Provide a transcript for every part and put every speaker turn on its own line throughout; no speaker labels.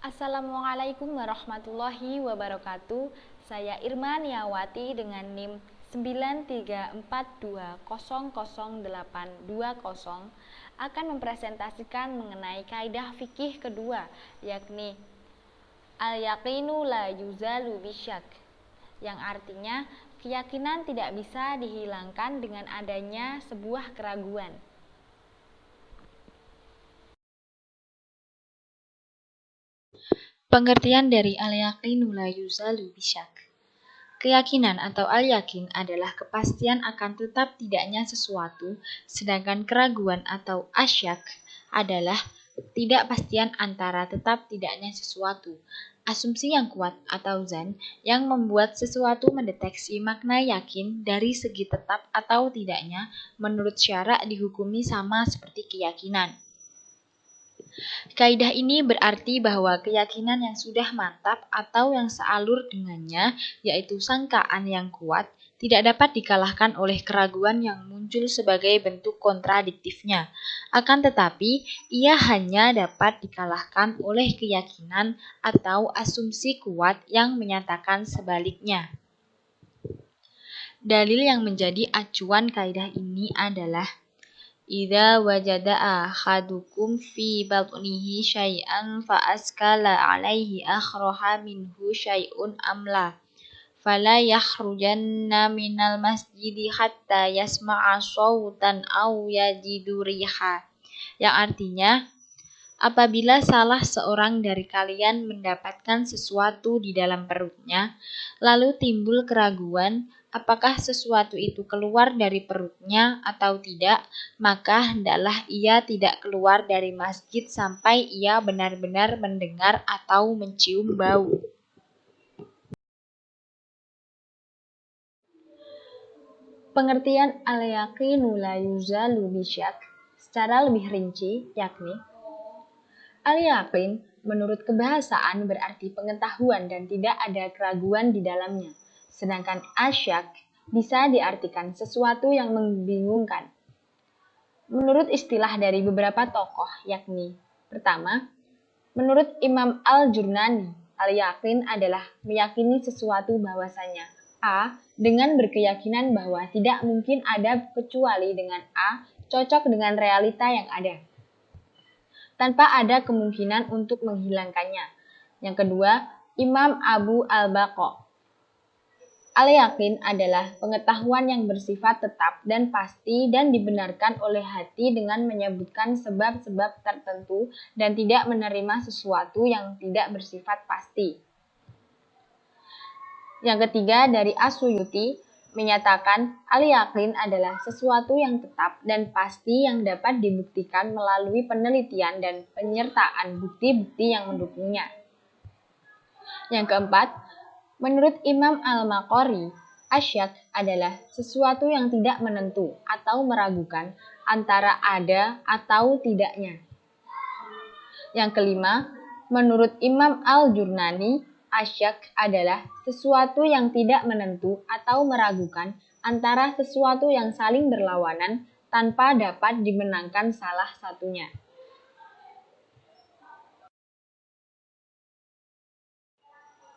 Assalamualaikum warahmatullahi wabarakatuh. Saya Irma Niawati dengan NIM 934200820 akan mempresentasikan mengenai kaidah fikih kedua, yakni al-yaqinu la yuzalu bisyak, yang artinya keyakinan tidak bisa dihilangkan dengan adanya sebuah keraguan. Pengertian dari al-yaqinu la yuzalu bisyak. Keyakinan atau al-yakin adalah kepastian akan tetap tidaknya sesuatu, sedangkan keraguan atau asyak adalah ketidakpastian antara tetap tidaknya sesuatu. Asumsi yang kuat atau zan yang membuat sesuatu mendeteksi makna yakin dari segi tetap atau tidaknya menurut syarak dihukumi sama seperti keyakinan. Kaidah ini berarti bahwa keyakinan yang sudah mantap atau yang sealur dengannya, yaitu sangkaan yang kuat, tidak dapat dikalahkan oleh keraguan yang muncul sebagai bentuk kontradiktifnya. Akan tetapi, ia hanya dapat dikalahkan oleh keyakinan atau asumsi kuat yang menyatakan sebaliknya. Dalil yang menjadi acuan kaidah ini adalah idza wajada ahadukum fi batnihi syai'an fa askala alaihi akhraha minhu syai'un amla fala yakhrujanna minal masjidi hatta yasma'a shawtan aw yajidu riha, yang artinya apabila salah seorang dari kalian mendapatkan sesuatu di dalam perutnya lalu timbul keraguan apakah sesuatu itu keluar dari perutnya atau tidak, maka hendaklah ia tidak keluar dari masjid sampai ia benar-benar mendengar atau mencium bau. Pengertian al-yaqinu la yuzalu bisyak secara lebih rinci yakni al-yaqin menurut kebahasaan berarti pengetahuan dan tidak ada keraguan di dalamnya. Sedangkan asyak bisa diartikan sesuatu yang membingungkan. Menurut istilah dari beberapa tokoh, yakni pertama, menurut Imam Al-Jurnani, al-yaqin adalah meyakini sesuatu bahwasanya A dengan berkeyakinan bahwa tidak mungkin ada kecuali dengan A cocok dengan realita yang ada, tanpa ada kemungkinan untuk menghilangkannya. Yang kedua, Imam Abu Al-Baqa, al-yakin adalah pengetahuan yang bersifat tetap dan pasti dan dibenarkan oleh hati dengan menyebutkan sebab-sebab tertentu dan tidak menerima sesuatu yang tidak bersifat pasti. Yang ketiga dari As-Suyuti menyatakan al-yakin adalah sesuatu yang tetap dan pasti yang dapat dibuktikan melalui penelitian dan penyertaan bukti-bukti yang mendukungnya. Yang keempat, menurut Imam Al-Maqari, asyak adalah sesuatu yang tidak menentu atau meragukan antara ada atau tidaknya. Yang kelima, menurut Imam Al-Jurnani, asyak adalah sesuatu yang tidak menentu atau meragukan antara sesuatu yang saling berlawanan tanpa dapat dimenangkan salah satunya.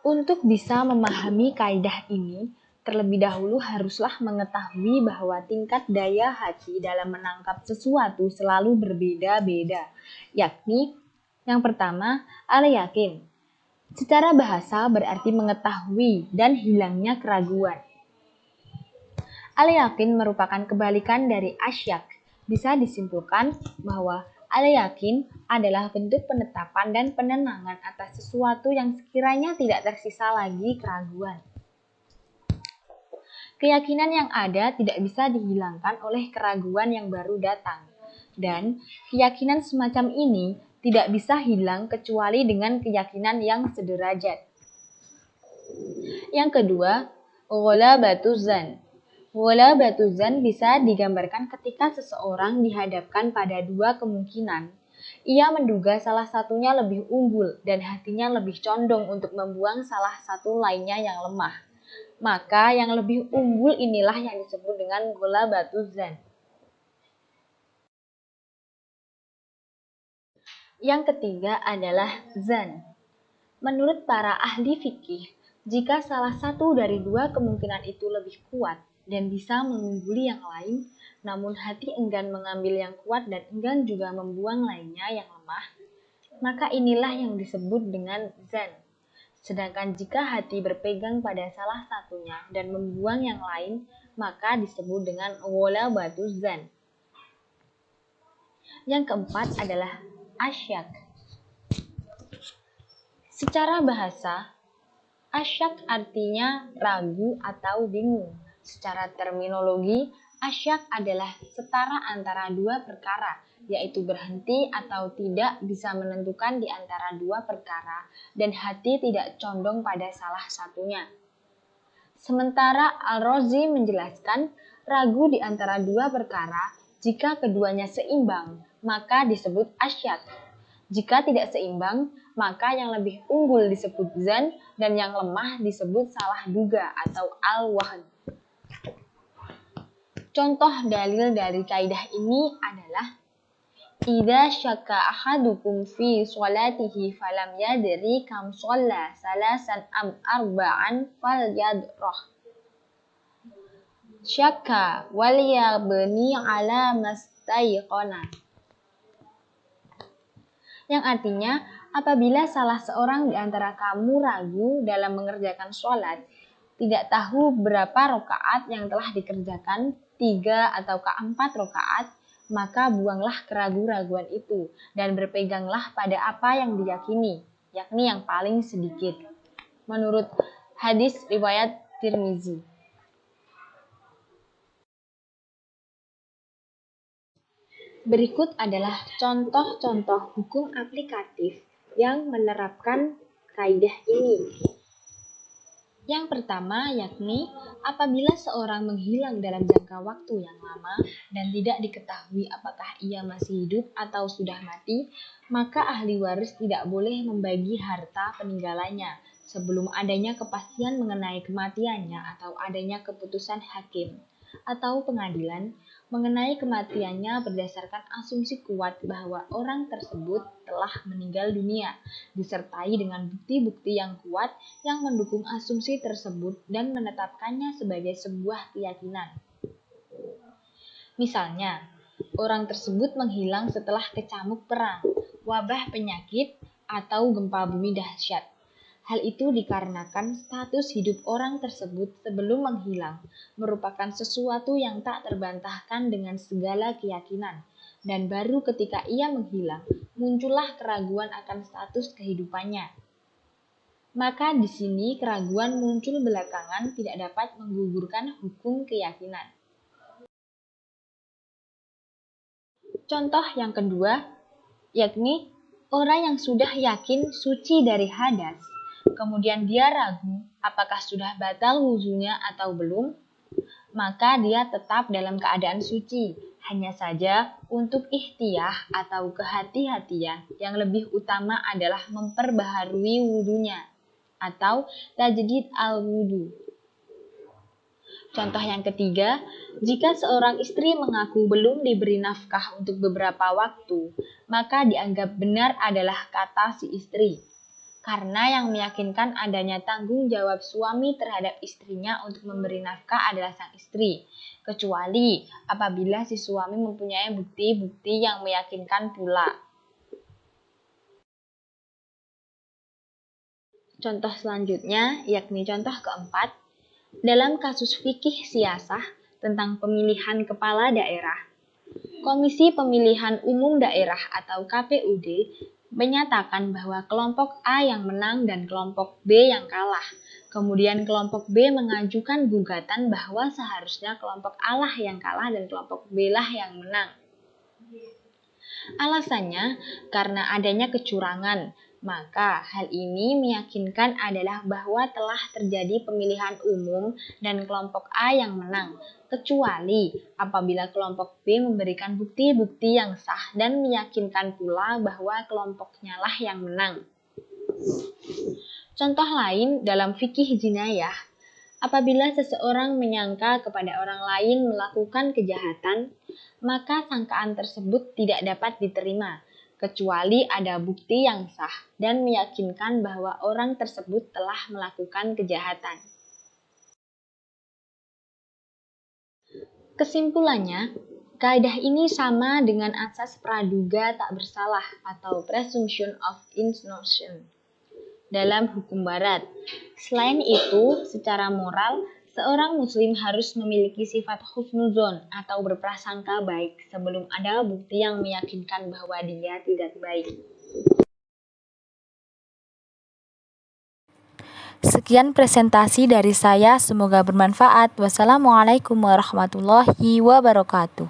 Untuk bisa memahami kaidah ini, terlebih dahulu haruslah mengetahui bahwa tingkat daya hati dalam menangkap sesuatu selalu berbeda-beda, yakni yang pertama, al-yakin. Secara bahasa berarti mengetahui dan hilangnya keraguan. Al-yakin merupakan kebalikan dari asyak. Bisa disimpulkan bahwa al-yakin adalah bentuk penetapan dan penenangan atas sesuatu yang sekiranya tidak tersisa lagi keraguan. Keyakinan yang ada tidak bisa dihilangkan oleh keraguan yang baru datang. Dan keyakinan semacam ini tidak bisa hilang kecuali dengan keyakinan yang sederajat. Yang kedua, ghalabatuz zan. Ghalabatuz zan bisa digambarkan ketika seseorang dihadapkan pada dua kemungkinan. Ia menduga salah satunya lebih unggul dan hatinya lebih condong untuk membuang salah satu lainnya yang lemah. Maka yang lebih unggul inilah yang disebut dengan ghalabatuz zan. Yang ketiga adalah zan. Menurut para ahli fikih, jika salah satu dari dua kemungkinan itu lebih kuat dan bisa mengungguli yang lain, namun hati enggan mengambil yang kuat dan enggan juga membuang lainnya yang lemah, maka inilah yang disebut dengan zan. Sedangkan jika hati berpegang pada salah satunya dan membuang yang lain, maka disebut dengan ghalabatu zan. Yang keempat adalah asyak. Secara bahasa, asyak artinya ragu atau bingung. Secara terminologi, asyak adalah setara antara dua perkara, yaitu berhenti atau tidak bisa menentukan di antara dua perkara, dan hati tidak condong pada salah satunya. Sementara Al-Razi menjelaskan, ragu di antara dua perkara, jika keduanya seimbang, maka disebut asyak. Jika tidak seimbang, maka yang lebih unggul disebut zan dan yang lemah disebut salah duga atau al-wahn. Contoh dalil dari kaidah ini adalah idza syakka ahadukum fi sholatihi falam yadri kam shalla salasan am arba'an falyadrah. Syakka wal yabni ala mastayqana. Yang artinya, apabila salah seorang di antara kamu ragu dalam mengerjakan sholat, tidak tahu berapa rakaat yang telah dikerjakan, 3 atau 4 rakaat, maka buanglah keraguan-raguan itu dan berpeganglah pada apa yang diyakini, yakni yang paling sedikit. Menurut hadis riwayat Tirmizi. Berikut adalah contoh-contoh hukum aplikatif yang menerapkan kaidah ini. Yang pertama yakni apabila seorang menghilang dalam jangka waktu yang lama dan tidak diketahui apakah ia masih hidup atau sudah mati, maka ahli waris tidak boleh membagi harta peninggalannya sebelum adanya kepastian mengenai kematiannya atau adanya keputusan hakim atau pengadilan mengenai kematiannya berdasarkan asumsi kuat bahwa orang tersebut telah meninggal dunia, disertai dengan bukti-bukti yang kuat yang mendukung asumsi tersebut dan menetapkannya sebagai sebuah keyakinan. Misalnya, orang tersebut menghilang setelah kecamuk perang, wabah penyakit, atau gempa bumi dahsyat. Hal itu dikarenakan status hidup orang tersebut sebelum menghilang merupakan sesuatu yang tak terbantahkan dengan segala keyakinan, dan baru ketika ia menghilang, muncullah keraguan akan status kehidupannya. Maka di sini keraguan muncul belakangan tidak dapat menggugurkan hukum keyakinan. Contoh yang kedua, yakni orang yang sudah yakin suci dari hadas, kemudian dia ragu apakah sudah batal wuzunya atau belum, maka dia tetap dalam keadaan suci. Hanya saja untuk ikhtiyah atau kehati-hatian yang lebih utama adalah memperbaharui wudunya atau tajdid al-wudu. Contoh yang ketiga, jika seorang istri mengaku belum diberi nafkah untuk beberapa waktu, maka dianggap benar adalah kata si istri. Karena yang meyakinkan adanya tanggung jawab suami terhadap istrinya untuk memberi nafkah adalah sang istri, kecuali apabila si suami mempunyai bukti-bukti yang meyakinkan pula. Contoh selanjutnya, yakni contoh keempat, dalam kasus fikih siasah tentang pemilihan kepala daerah, Komisi Pemilihan Umum Daerah atau KPUD menyatakan bahwa kelompok A yang menang dan kelompok B yang kalah. Kemudian kelompok B mengajukan gugatan bahwa seharusnya kelompok A lah yang kalah dan kelompok B lah yang menang. Alasannya karena adanya kecurangan, maka hal ini meyakinkan adalah bahwa telah terjadi pemilihan umum dan kelompok A yang menang, kecuali apabila kelompok B memberikan bukti-bukti yang sah dan meyakinkan pula bahwa kelompoknya lah yang menang. Contoh lain dalam fikih jinayah, apabila seseorang menyangka kepada orang lain melakukan kejahatan, maka sangkaan tersebut tidak dapat diterima, kecuali ada bukti yang sah dan meyakinkan bahwa orang tersebut telah melakukan kejahatan. Kesimpulannya, kaidah ini sama dengan asas praduga tak bersalah atau presumption of innocence dalam hukum barat. Selain itu, secara moral, seorang muslim harus memiliki sifat husnuzon atau berprasangka baik sebelum ada bukti yang meyakinkan bahwa dia tidak baik.
Sekian presentasi dari saya, semoga bermanfaat. Wassalamualaikum warahmatullahi wabarakatuh.